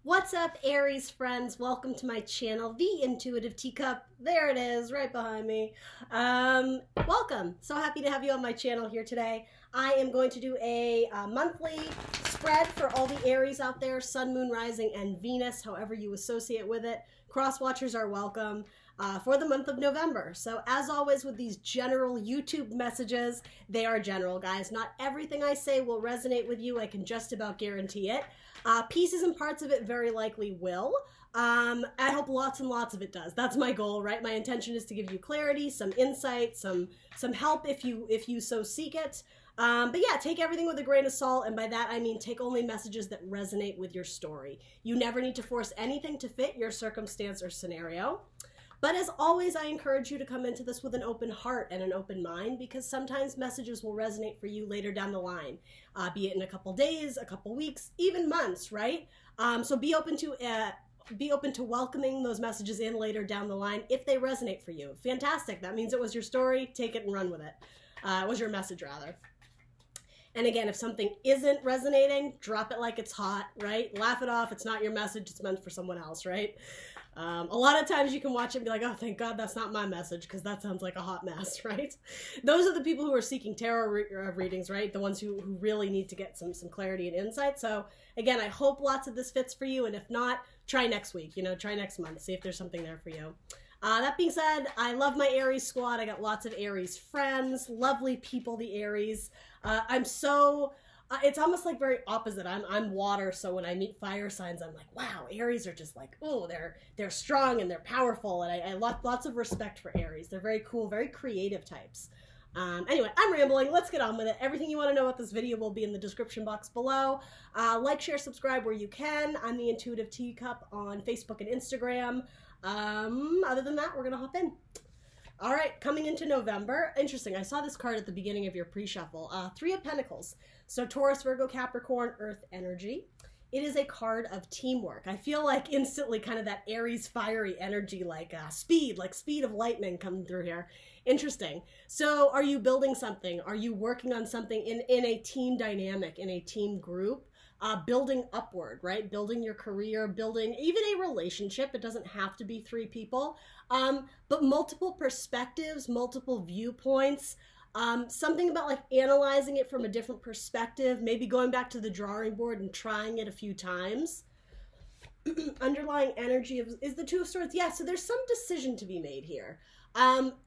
What's up, Aries friends? Welcome to my channel, The Intuitive Teacup. There it is, right behind me. Welcome. So happy to have you on my channel here today. I am going to do a monthly spread for all the Aries out there, Sun, Moon, Rising, and Venus, however you associate with it. Cross-watchers are welcome for the month of November. So as always with these general YouTube messages, they are general, guys. Not everything I say will resonate with you. I can just about guarantee it. Pieces and parts of it very likely will. I hope lots and lots of it does. That's my goal, right? My intention is to give you clarity, some insight, some help if you so seek it. But yeah, take everything with a grain of salt, and by that I mean take only messages that resonate with your story. You never need to force anything to fit your circumstance or scenario. But as always, I encourage you to come into this with an open heart and an open mind, because sometimes messages will resonate for you later down the line, be it in a couple days, a couple weeks, even months, right? So be open to welcoming those messages in later down the line if they resonate for you. Fantastic. That means it was your story. Take it and run with it. It was your message, rather. And again, if something isn't resonating, drop it like it's hot, right? Laugh it off. It's not your message. It's meant for someone else, right? A lot of times you can watch it and be like, oh, thank God that's not my message, because that sounds like a hot mess, right? Those are the people who are seeking tarot readings, right? The ones who really need to get some clarity and insight. So again, I hope lots of this fits for you. And if not, try next week, try next month, see if there's something there for you. That being said, I love my Aries squad. I got lots of Aries friends, lovely people, the Aries. It's almost like very opposite. I'm water, so when I meet fire signs, I'm like, wow, Aries are just like, oh, they're strong and they're powerful, and I lots of respect for Aries. They're very cool, very creative types. Anyway, I'm rambling. Let's get on with it. Everything you want to know about this video will be in the description box below. Like, share, subscribe where you can. I'm the Intuitive Teacup on Facebook and Instagram. Other than that, we're gonna hop in. All right, coming into November. Interesting, I saw this card at the beginning of your pre-shuffle. Three of Pentacles. So Taurus, Virgo, Capricorn, Earth energy. It is a card of teamwork. I feel like instantly kind of that Aries fiery energy, like speed of lightning coming through here. Interesting. So are you building something? Are you working on something in a team dynamic, in a team group? Building upward, right? Building your career, building even a relationship. It doesn't have to be three people, but multiple perspectives, multiple viewpoints, something about like analyzing it from a different perspective, maybe going back to the drawing board and trying it a few times. Underlying energy is the Two of Swords. Yeah, so there's some decision to be made here.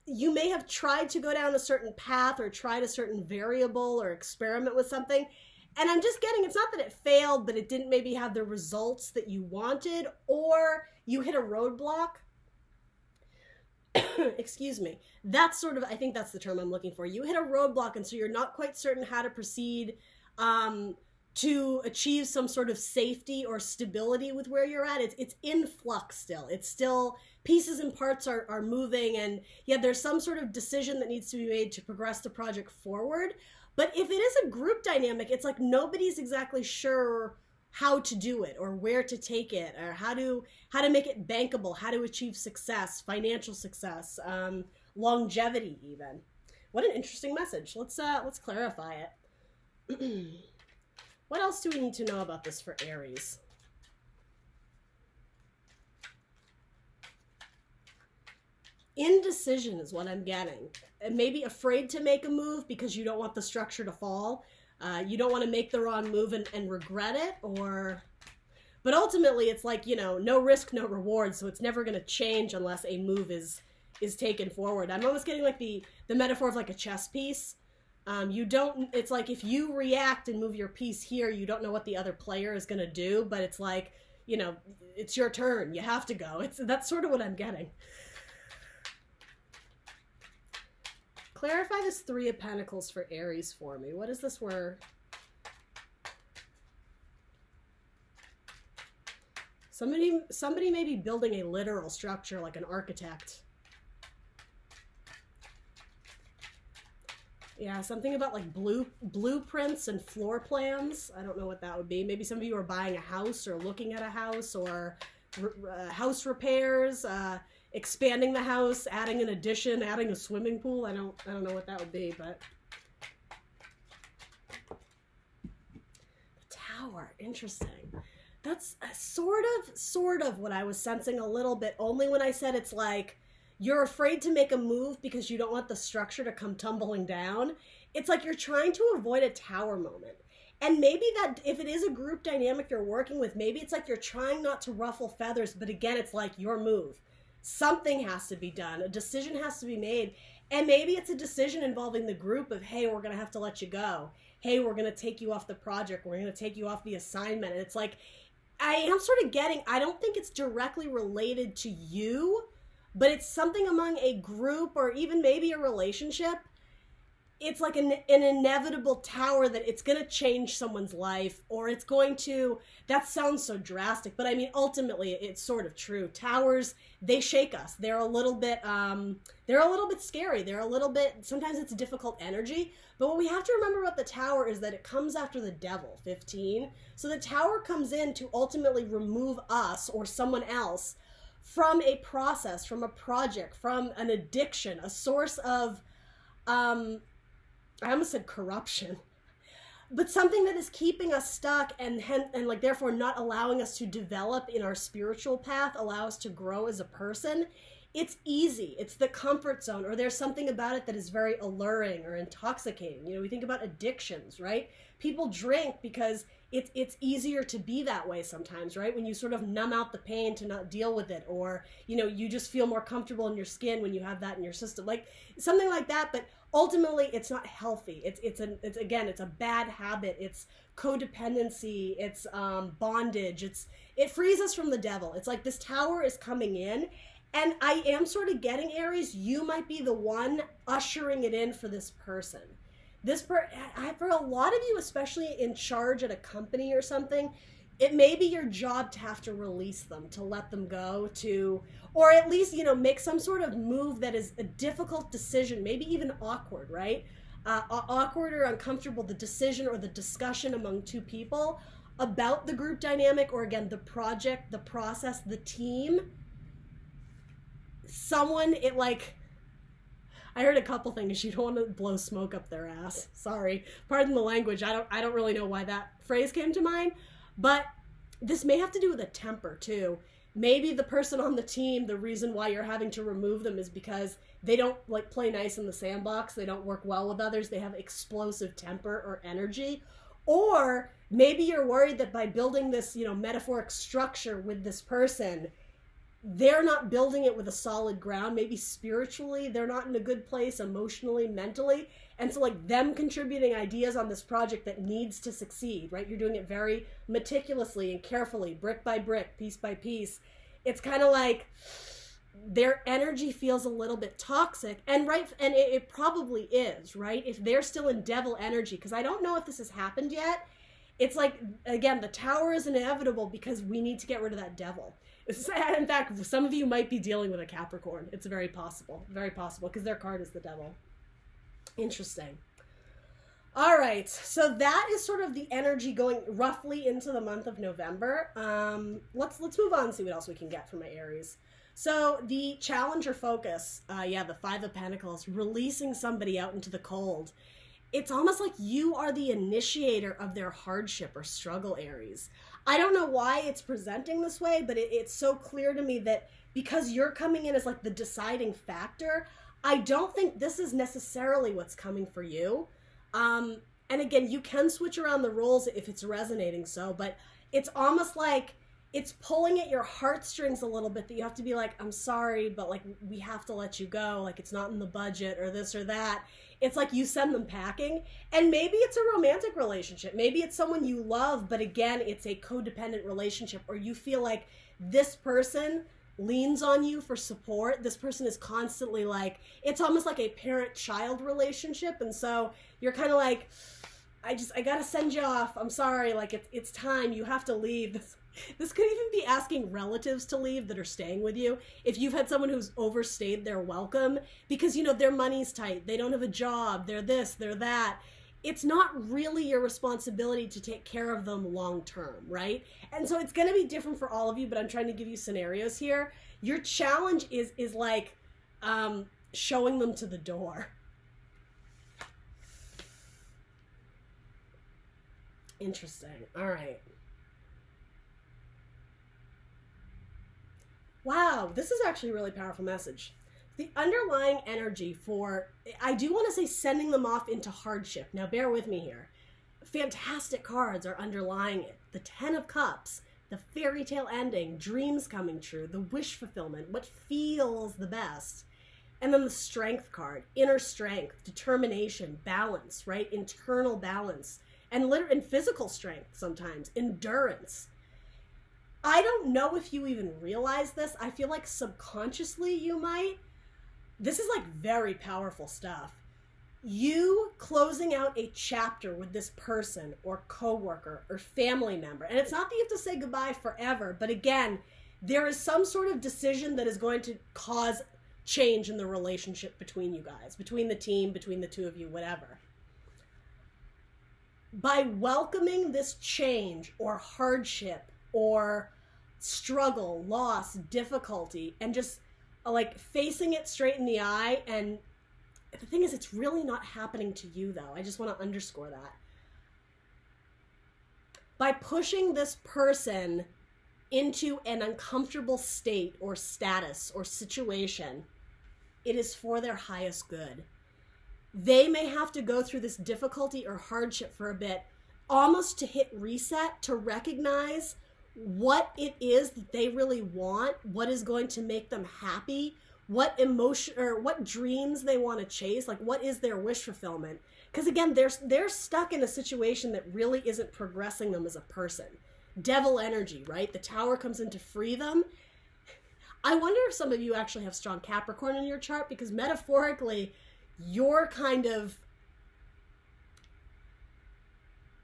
You may have tried to go down a certain path or tried a certain variable or experiment with something. And I'm just getting, it's not that it failed, but it didn't maybe have the results that you wanted, or you hit a roadblock. Excuse me. That's sort of, I think that's the term I'm looking for. You hit a roadblock, and so you're not quite certain how to proceed to achieve some sort of safety or stability with where you're at. It's in flux still. It's still, pieces and parts are moving, and yeah, there's some sort of decision that needs to be made to progress the project forward. But if it is a group dynamic, it's like nobody's exactly sure how to do it or where to take it or how to make it bankable, how to achieve success, financial success, longevity even. What an interesting message. Let's clarify it. What else do we need to know about this for Aries? Indecision is what I'm getting. Maybe afraid to make a move because you don't want the structure to fall. You don't want to make the wrong move and regret it, but ultimately it's like, no risk, no reward. So it's never going to change unless a move is taken forward. I'm almost getting like the metaphor of like a chess piece. It's like if you react and move your piece here, you don't know what the other player is going to do, but it's like, it's your turn. You have to go. That's sort of what I'm getting. Clarify this Three of Pentacles for Aries for me. What is this where? Somebody may be building a literal structure like an architect. Yeah, something about like blueprints and floor plans. I don't know what that would be. Maybe some of you are buying a house or looking at a house or house repairs, expanding the house, adding an addition, adding a swimming pool. I don't know what that would be, but the Tower, interesting. That's sort of what I was sensing a little bit, only when I said it's like you're afraid to make a move because you don't want the structure to come tumbling down. It's like you're trying to avoid a tower moment. And maybe that if it is a group dynamic you're working with, maybe it's like you're trying not to ruffle feathers, but again, it's like your move. Something has to be done. A decision has to be made. And maybe it's a decision involving the group of, hey, we're going to have to let you go. Hey, we're going to take you off the project. We're going to take you off the assignment. And it's like, I am sort of getting, I don't think it's directly related to you, but it's something among a group or even maybe a relationship. It's like an inevitable tower that it's going to change someone's life, or it's going to, that sounds so drastic, but I mean, ultimately it's sort of true. Towers, they shake us. They're a little bit scary. They're a little bit, sometimes it's difficult energy, but what we have to remember about the tower is that it comes after the devil, 15. So the tower comes in to ultimately remove us or someone else from a process, from a project, from an addiction, a source of, I almost said corruption, but something that is keeping us stuck and like therefore not allowing us to develop in our spiritual path, allow us to grow as a person. It's easy. It's the comfort zone, or there's something about it that is very alluring or intoxicating. You know, we think about addictions, right? People drink because it's easier to be that way sometimes, right? When you sort of numb out the pain to not deal with it, or, you know, you just feel more comfortable in your skin when you have that in your system, like something like that. But ultimately it's not healthy. It's a bad habit. It's codependency. It's bondage. It frees us from the devil. It's like this tower is coming in, and I am sort of getting, Aries, you might be the one ushering it in for this person. For a lot of you, especially in charge at a company or something, it may be your job to have to release them, to let them go, or at least, you know, make some sort of move that is a difficult decision, maybe even awkward, right? Awkward or uncomfortable, the decision or the discussion among two people about the group dynamic, or again, the project, the process, the team. I heard a couple things. You don't want to blow smoke up their ass. Sorry. Pardon the language. I don't really know why that phrase came to mind. But this may have to do with a temper too. Maybe the person on the team, the reason why you're having to remove them is because they don't like play nice in the sandbox. They don't work well with others. They have explosive temper or energy. Or maybe you're worried that by building this, you know, metaphoric structure with this person, they're not building it with a solid ground. Maybe spiritually they're not in a good place, emotionally, mentally. And so like them contributing ideas on this project that needs to succeed, right? You're doing it very meticulously and carefully, brick by brick, piece by piece. It's kind of like their energy feels a little bit toxic, and it probably is, right? If they're still in devil energy, because I don't know if this has happened yet. It's like, again, the tower is inevitable because we need to get rid of that devil. In fact, some of you might be dealing with a Capricorn. It's very possible, because their card is the devil. Interesting. All right, so that is sort of the energy going roughly into the month of November. Let's move on and see what else we can get from my Aries. So the challenge or focus, the 5 of Pentacles, releasing somebody out into the cold. It's almost like you are the initiator of their hardship or struggle, Aries. I don't know why it's presenting this way, but it's so clear to me that because you're coming in as like the deciding factor, I don't think this is necessarily what's coming for you. And again, you can switch around the roles if it's resonating so, but it's almost like it's pulling at your heartstrings a little bit, that you have to be like, I'm sorry, but like we have to let you go. Like it's not in the budget or this or that. It's like you send them packing, and maybe it's a romantic relationship. Maybe it's someone you love, but again, it's a codependent relationship, or you feel like this person leans on you for support. This person is constantly like, it's almost like a parent-child relationship. And so you're kind of like, I gotta send you off. I'm sorry. Like it's time. You have to leave. This could even be asking relatives to leave that are staying with you. If you've had someone who's overstayed their welcome because, you know, their money's tight, they don't have a job, they're this, they're that. It's not really your responsibility to take care of them long term, right? And so it's going to be different for all of you, but I'm trying to give you scenarios here. Your challenge is like showing them to the door. Interesting. All right. Wow, this is actually a really powerful message. The underlying energy for, I do want to say sending them off into hardship. Now bear with me here. Fantastic cards are underlying it. The Ten of Cups, the fairy tale ending, dreams coming true, the wish fulfillment, what feels the best. And then the Strength card, inner strength, determination, balance, right? Internal balance, and physical strength sometimes, endurance. I don't know if you even realize this. I feel like subconsciously you might. This is like very powerful stuff. You closing out a chapter with this person or coworker or family member. And it's not that you have to say goodbye forever, but again, there is some sort of decision that is going to cause change in the relationship between you guys, between the team, between the two of you, whatever. By welcoming this change or hardship or struggle, loss, difficulty, and just like facing it straight in the eye. And the thing is, it's really not happening to you though. I just want to underscore that. By pushing this person into an uncomfortable state or status or situation, it is for their highest good. They may have to go through this difficulty or hardship for a bit, almost to hit reset, to recognize what it is that they really want, what is going to make them happy, what emotion or what dreams they want to chase, like what is their wish fulfillment. Because again, they're stuck in a situation that really isn't progressing them as a person. Devil energy, right? The Tower comes in to free them. I wonder if some of you actually have strong Capricorn in your chart, because metaphorically, you're kind of,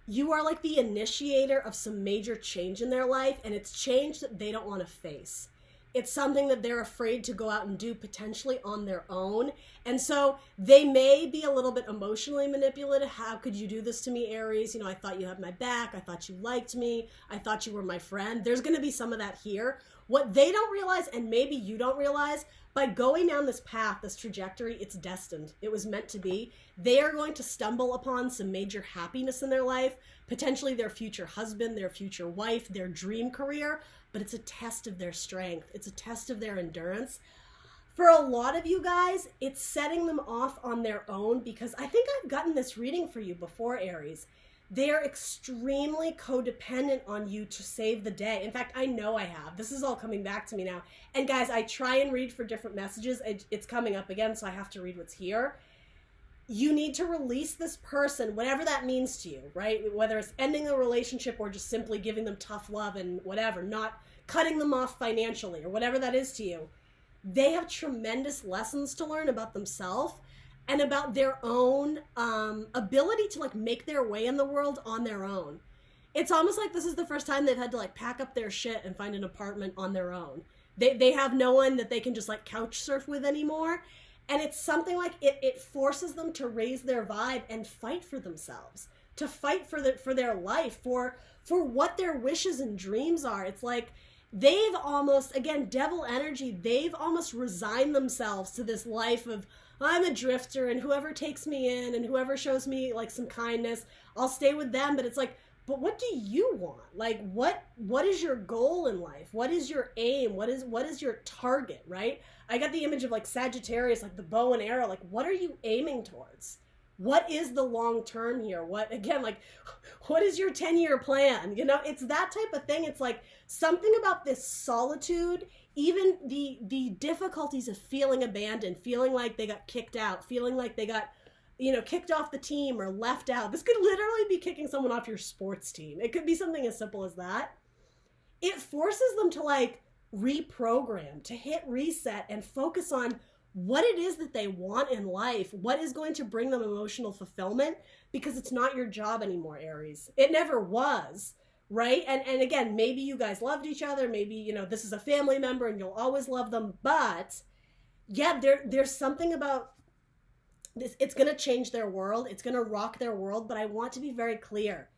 you are like the initiator of some major change in their life, and it's change that they don't want to face. It's something that they're afraid to go out and do potentially on their own. And so they may be a little bit emotionally manipulative. How could you do this to me, Aries? You know, I thought you had my back. I thought you liked me. I thought you were my friend. There's going to be some of that here. What they don't realize, and maybe you don't realize, by going down this path, this trajectory, it's destined. It was meant to be. They are going to stumble upon some major happiness in their life, potentially their future husband, their future wife, their dream career, but it's a test of their strength. It's a test of their endurance. For a lot of you guys, it's setting them off on their own, because I think I've gotten this reading for you before, Aries. They're extremely codependent on you to save the day. In fact, I know I have. This is all coming back to me now. And guys, I try and read for different messages. It's coming up again, so I have to read what's here. You need to release this person, whatever that means to you, right? Whether it's ending a relationship or just simply giving them tough love and whatever, not cutting them off financially or whatever that is to you. They have tremendous lessons to learn about themselves and about their own ability to like make their way in the world on their own. It's almost like this is the first time they've had to like pack up their shit and find an apartment on their own. They have no one that they can just like couch surf with anymore. And it's something like it forces them to raise their vibe and fight for themselves, to fight for their life, for what their wishes and dreams are. It's like they've almost, again, devil energy, they've almost resigned themselves to this life of, I'm a drifter, and whoever takes me in and whoever shows me like some kindness, I'll stay with them. But it's like, but what do you want? Like, what is your goal in life? What is your aim? What is your target, right? I got the image of like Sagittarius, like the bow and arrow. Like, what are you aiming towards? What is the long term here? What is your 10-year plan? You know, it's that type of thing. It's like something about this solitude, even the difficulties of feeling abandoned, feeling like they got kicked out, feeling like they got, you know, kicked off the team or left out. This could literally be kicking someone off your sports team. It could be something as simple as that. It forces them to like reprogram, to hit reset and focus on what it is that they want in life, what is going to bring them emotional fulfillment, because it's not your job anymore, Aries. It never was, right? And again, maybe you guys loved each other, maybe, you know, this is a family member and you'll always love them, but yeah, there's something about this, it's going to change their world, it's going to rock their world, but I want to be very clear.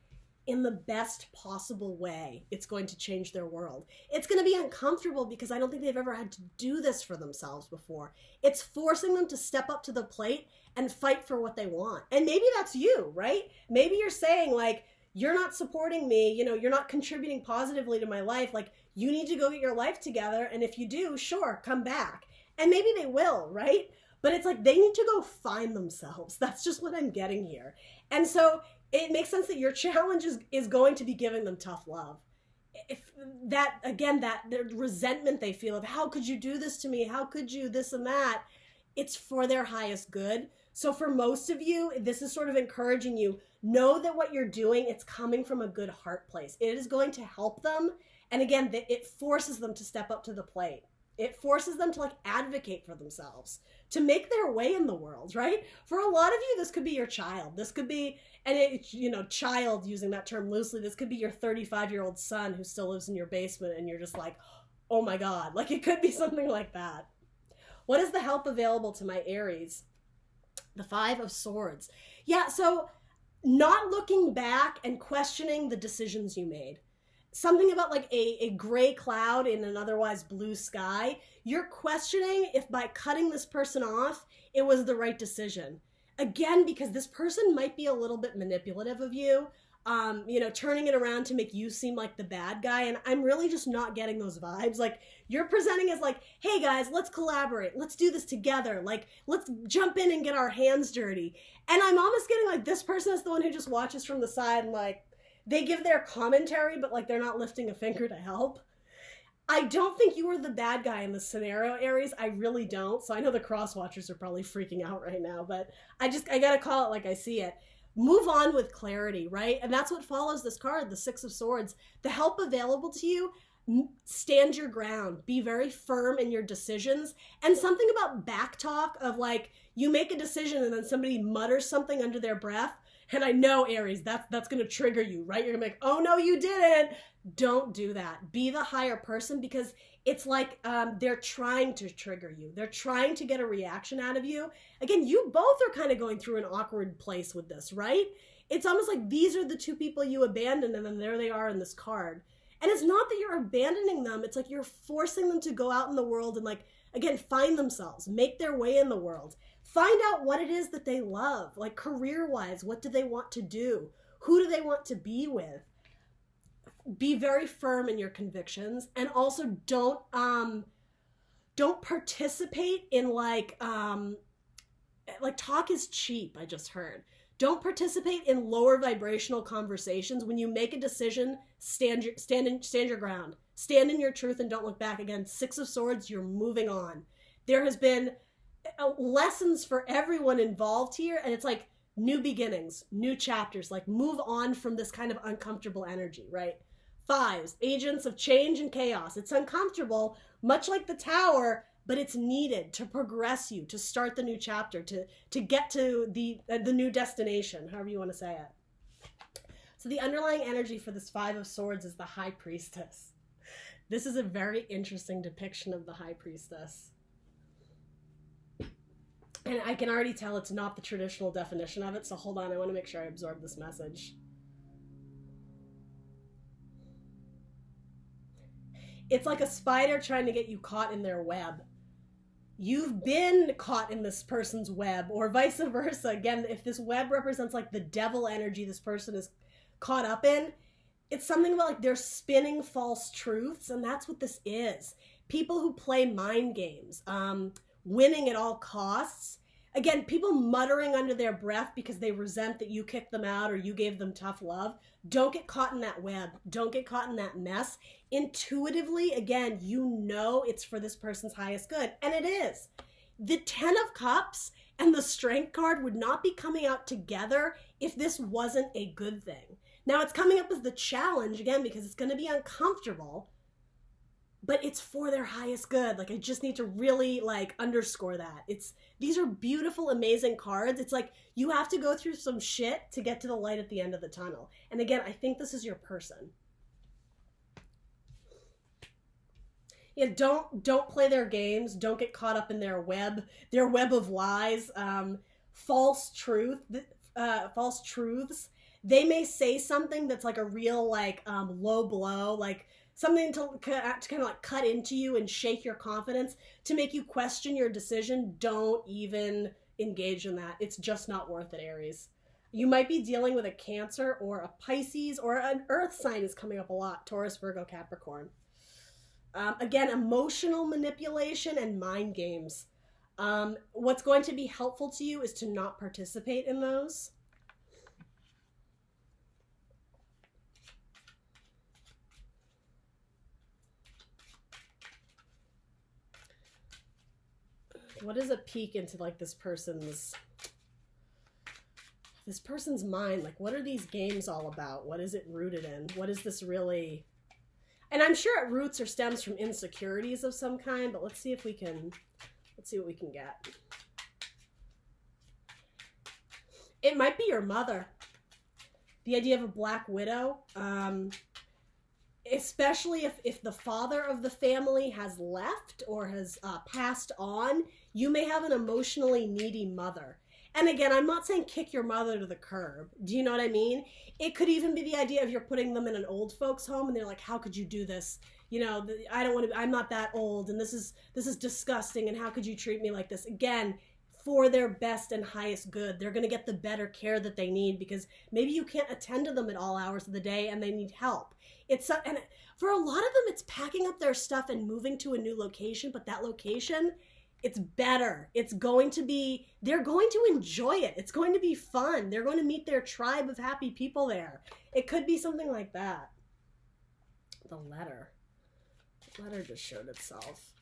In the best possible way, it's going to change their world. It's going to be uncomfortable because I don't think they've ever had to do this for themselves before. It's forcing them to step up to the plate and fight for what they want. And maybe that's you, right? Maybe you're saying like, you're not supporting me, you know, you're not contributing positively to my life. Like, you need to go get your life together. And if you do, sure, come back. And maybe they will, right? But it's like they need to go find themselves. That's just what I'm getting here. And so it makes sense that your challenge is going to be giving them tough love. If that, again, that the resentment they feel of how could you do this to me? How could you this and that? It's for their highest good. So for most of you, this is sort of encouraging you, know that what you're doing, it's coming from a good heart place. It is going to help them. And again, it forces them to step up to the plate. It forces them to like advocate for themselves, to make their way in the world, right? For a lot of you, this could be your child. This could be, and it, you know, child, using that term loosely, this could be your 35-year-old son who still lives in your basement and you're just like, oh my God, like it could be something like that. What is the help available to my Aries? The 5 of Swords. Yeah, so not looking back and questioning the decisions you made. Something about like a gray cloud in an otherwise blue sky. You're questioning if by cutting this person off, it was the right decision. Again, because this person might be a little bit manipulative of you, you know, turning it around to make you seem like the bad guy. And I'm really just not getting those vibes. Like you're presenting as like, hey guys, let's collaborate. Let's do this together. Like, let's jump in and get our hands dirty. And I'm almost getting like this person is the one who just watches from the side and like, they give their commentary, but like they're not lifting a finger to help. I don't think you were the bad guy in this scenario, Aries. I really don't. So I know the cross watchers are probably freaking out right now, but I gotta call it like I see it. Move on with clarity, right? And that's what follows this card, the 6 of Swords. The help available to you, stand your ground. Be very firm in your decisions. And something about back talk of like, you make a decision and then somebody mutters something under their breath. And I know, Aries, that's going to trigger you, right? You're going to be like, oh, no, you didn't. Don't do that. Be the higher person because it's like they're trying to trigger you. They're trying to get a reaction out of you. Again, you both are kind of going through an awkward place with this, right? It's almost like these are the 2 people you abandoned and then there they are in this card. And it's not that you're abandoning them. It's like you're forcing them to go out in the world and like, again, find themselves, make their way in the world. Find out what it is that they love, like career-wise, what do they want to do? Who do they want to be with? Be very firm in your convictions and also don't participate in like talk is cheap, I just heard. Don't participate in lower vibrational conversations. When you make a decision, stand your ground. Stand in your truth and don't look back. Again, 6 of Swords, you're moving on. There has been lessons for everyone involved here, and it's like new beginnings, new chapters, like move on from this kind of uncomfortable energy, right? 5s, agents of change and chaos. It's uncomfortable, much like the Tower, but it's needed to progress you, to start the new chapter, to get to the new destination, however you want to say it. So the underlying energy for this 5 of Swords is the High Priestess. This is a very interesting depiction of the High Priestess. And I can already tell it's not the traditional definition of it, so hold on, I want to make sure I absorb this message. It's like a spider trying to get you caught in their web. You've been caught in this person's web, or vice versa. Again, if this web represents like the devil energy this person is caught up in, it's something about like they're spinning false truths, and that's what this is. People who play mind games, winning at all costs. Again, people muttering under their breath because they resent that you kicked them out or you gave them tough love. Don't get caught in that web. Don't get caught in that mess. Intuitively, again, you know it's for this person's highest good. And it is. The 10 of Cups and the Strength card would not be coming out together if this wasn't a good thing. Now, it's coming up as the challenge, again, because it's going to be uncomfortable. But it's for their highest good. Like, I just need to really, like, underscore that. These are beautiful, amazing cards. It's like, you have to go through some shit to get to the light at the end of the tunnel. And again, I think this is your person. Yeah, don't play their games. Don't get caught up in their web of lies, false truths. They may say something that's like a real, like, low blow, like, something to kind of like cut into you and shake your confidence to make you question your decision. Don't even engage in that. It's just not worth it, Aries. You might be dealing with a Cancer or a Pisces, or an Earth sign is coming up a lot. Taurus, Virgo, Capricorn. Again, emotional manipulation and mind games. What's going to be helpful to you is to not participate in those. What is a peek into like this person's mind? Like, what are these games all about? What is it rooted in? What is this really? And I'm sure it roots or stems from insecurities of some kind, but let's see what we can get. It might be your mother. The idea of a black widow, especially if the father of the family has left or has passed on, you may have an emotionally needy mother. And again, I'm not saying kick your mother to the curb. Do you know what I mean? It could even be the idea of you're putting them in an old folks home and they're like, how could you do this? You know, I don't want to, I'm not that old and this is disgusting and how could you treat me like this? Again, for their best and highest good. They're going to get the better care that they need because maybe you can't attend to them at all hours of the day and they need help. And for a lot of them, it's packing up their stuff and moving to a new location, but that location, it's better. It's going to be, they're going to enjoy it. It's going to be fun. They're going to meet their tribe of happy people there. It could be something like that. The letter just showed itself.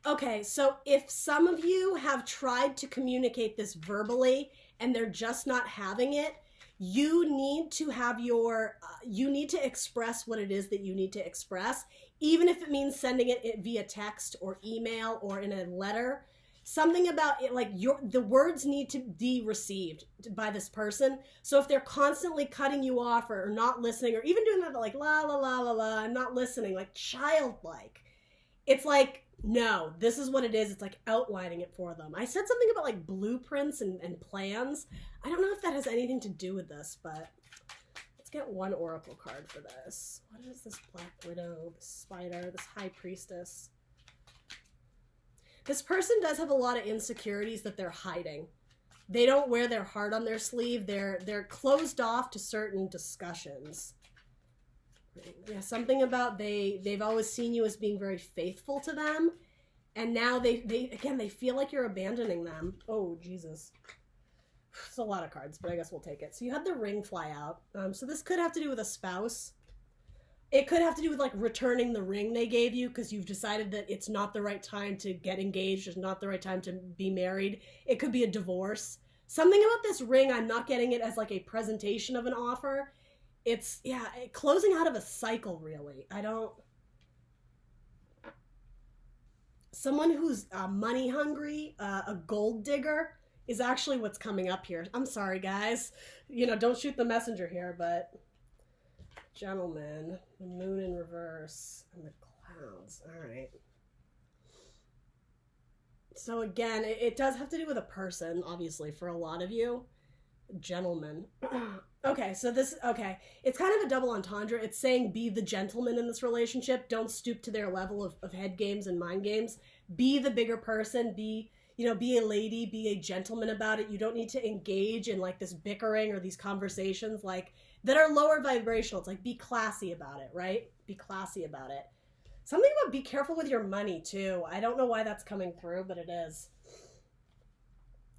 Okay, so if some of you have tried to communicate this verbally and they're just not having it, you need to have you need to express what it is that you need to express, even if it means sending it via text or email or in a letter. Something about it, like the words need to be received by this person. So if they're constantly cutting you off or not listening or even doing that like la la la la la, I'm not listening, like childlike, it's like, no, this is what it is. It's like outlining it for them. I said something about like blueprints and plans. I don't know if that has anything to do with this, but let's get one oracle card for this. What is this Black Widow, this Spider, this High Priestess? This person does have a lot of insecurities that they're hiding. They don't wear their heart on their sleeve. They're closed off to certain discussions. Yeah, something about they've always seen you as being very faithful to them, and now they feel like you're abandoning them. Oh Jesus, it's a lot of cards, but I guess we'll take it. So you had the ring fly out. So this could have to do with a spouse. It could have to do with like returning the ring they gave you because you've decided that it's not the right time to get engaged. It's not the right time to be married. It could be a divorce. Something about this ring, I'm not getting it as like a presentation of an offer. It's, yeah, closing out of a cycle, really. Someone who's money hungry, a gold digger, is actually what's coming up here. I'm sorry, guys. You know, don't shoot the messenger here, but gentlemen, the moon in reverse, and the clouds. All right. So again, it does have to do with a person, obviously, for a lot of you. Gentleman. Okay, so it's kind of a double entendre. It's saying be the gentleman in this relationship. Don't stoop to their level of head games and mind games. Be the bigger person. Be a lady. Be a gentleman about it. You don't need to engage in like this bickering or these conversations like that are lower vibrational. It's like be classy about it, right? Be classy about it. Something about be careful with your money too. I don't know why that's coming through, but it is.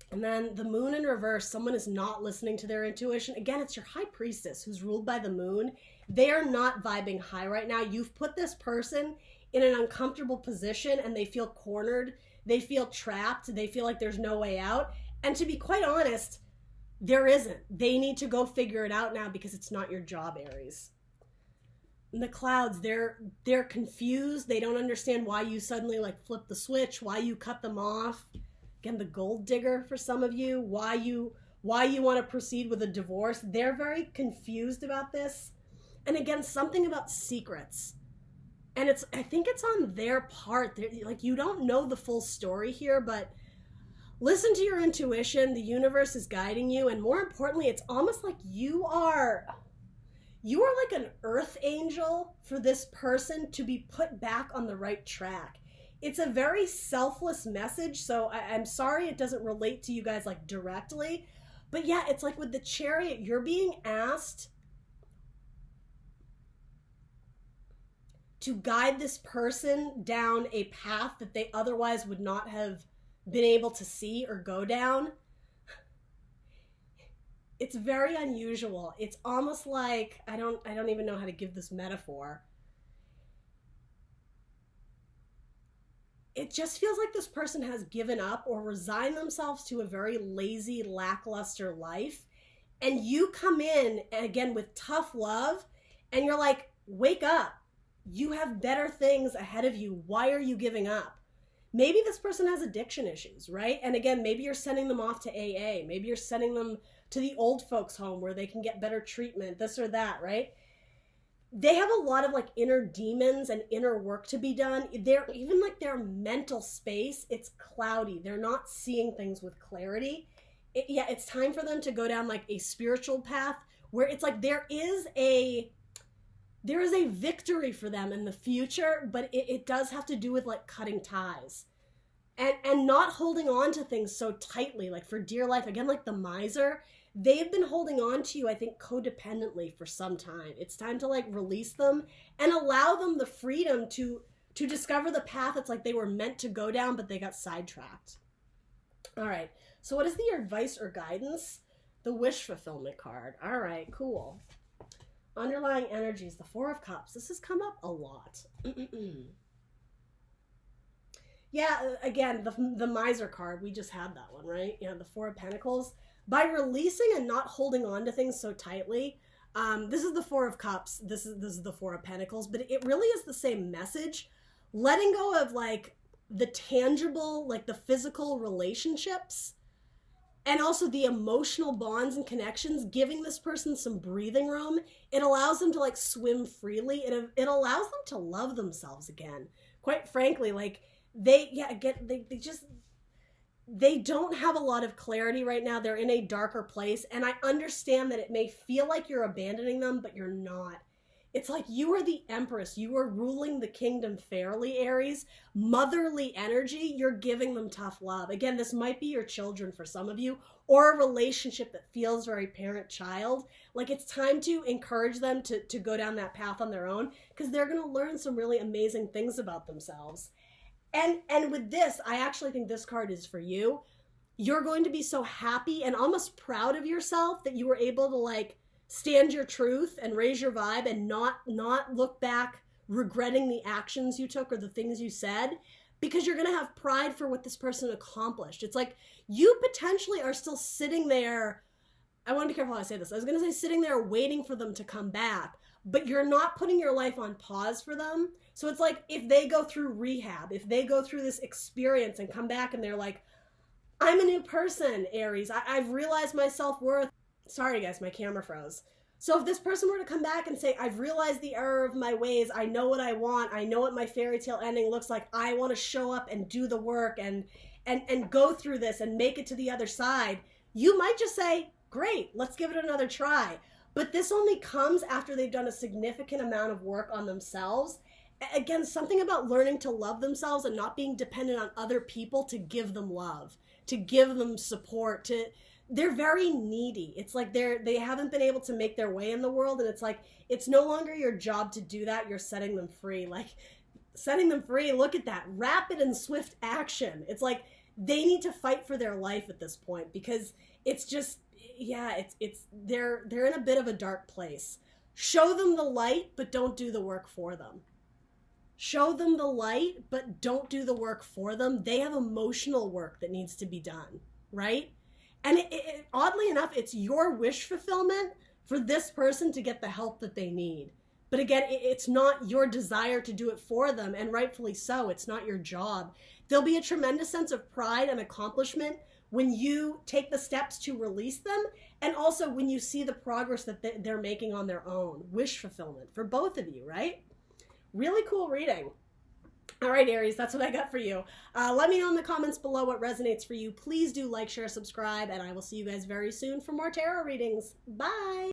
And then the moon in reverse, someone is not listening to their intuition. Again, it's your high priestess who's ruled by the moon. They are not vibing high right now. You've put this person in an uncomfortable position and they feel cornered. They feel trapped. They feel like there's no way out. And to be quite honest, there isn't. They need to go figure it out now because it's not your job, Aries. And the clouds, they're confused. They don't understand why you suddenly like flip the switch, why you cut them off. Again, the gold digger for some of you, why you want to proceed with a divorce. They're very confused about this. And again, something about secrets. And I think it's on their part. Like, you don't know the full story here, but listen to your intuition. The universe is guiding you. And more importantly, it's almost like you are like an earth angel for this person to be put back on the right track. It's a very selfless message, so I'm sorry it doesn't relate to you guys like directly, But yeah, it's like with the Chariot, you're being asked to guide this person down a path that they otherwise would not have been able to see or go down. It's very unusual. It's almost like, I don't even know how to give this metaphor. It just feels like this person has given up or resigned themselves to a very lazy, lackluster life. And you come in, again, with tough love, and you're like, wake up. You have better things ahead of you. Why are you giving up? Maybe this person has addiction issues, right? And again, maybe you're sending them off to AA. Maybe you're sending them to the old folks home where they can get better treatment, this or that, right? They have a lot of like inner demons and inner work to be done. They're even like their mental space, it's cloudy. They're not seeing things with clarity. It's time for them to go down like a spiritual path where it's like there is a victory for them in the future, but it does have to do with like cutting ties and not holding on to things so tightly, like for dear life. Again, like the miser, they've been holding on to you, I think, codependently for some time. It's time to like release them and allow them the freedom to discover the path it's like they were meant to go down, but they got sidetracked. All right, so what is the advice or guidance? The wish fulfillment card. All right, cool. Underlying energies, the Four of Cups. This has come up a lot. Yeah, again, the Miser card, we just had that one, right? Yeah, the Four of Pentacles. By releasing and not holding on to things so tightly, this is the Four of Cups, this is the Four of Pentacles, but it really is the same message. Letting go of like the tangible, like the physical relationships, and also the emotional bonds and connections, giving this person some breathing room. It allows them to like swim freely. It allows them to love themselves again. Quite frankly, like they don't have a lot of clarity right now. They're in a darker place. And I understand that it may feel like you're abandoning them, but you're not. It's like you are the empress. You are ruling the kingdom fairly, Aries. Motherly energy, you're giving them tough love. Again, this might be your children for some of you, or a relationship that feels very parent-child. Like it's time to encourage them to go down that path on their own, because they're going to learn some really amazing things about themselves. And with this, I actually think this card is for you. You're going to be so happy and almost proud of yourself that you were able to like stand your truth and raise your vibe and not look back regretting the actions you took or the things you said, because you're going to have pride for what this person accomplished. It's like you potentially are still sitting there. I want to be careful how I say this. I was going to say sitting there waiting for them to come back, but you're not putting your life on pause for them. So it's like if they go through rehab, if they go through this experience and come back and they're like, I'm a new person, Aries. I've realized my self-worth. Sorry, guys, my camera froze. So if this person were to come back and say, I've realized the error of my ways, I know what I want, I know what my fairy tale ending looks like, I want to show up and do the work and go through this and make it to the other side, you might just say, great, let's give it another try. But this only comes after they've done a significant amount of work on themselves. Again, something about learning to love themselves and not being dependent on other people to give them love, to give them support, they're very needy. It's like they haven't been able to make their way in the world, and it's like it's no longer your job to do that. You're setting them free. Like setting them free, look at that. Rapid and swift action. It's like they need to fight for their life at this point, because it's just, yeah, they're in a bit of a dark place. Show them the light, but don't do the work for them. Show them the light, but don't do the work for them. They have emotional work that needs to be done, right? And oddly enough, it's your wish fulfillment for this person to get the help that they need. But again, it's not your desire to do it for them, and rightfully so. It's not your job. There'll be a tremendous sense of pride and accomplishment when you take the steps to release them, and also when you see the progress that they're making on their own. Wish fulfillment for both of you, right? Really cool reading. All right, Aries, that's what I got for you. Let me know in the comments below what resonates for you. Please do like, share, subscribe, and I will see you guys very soon for more tarot readings. Bye!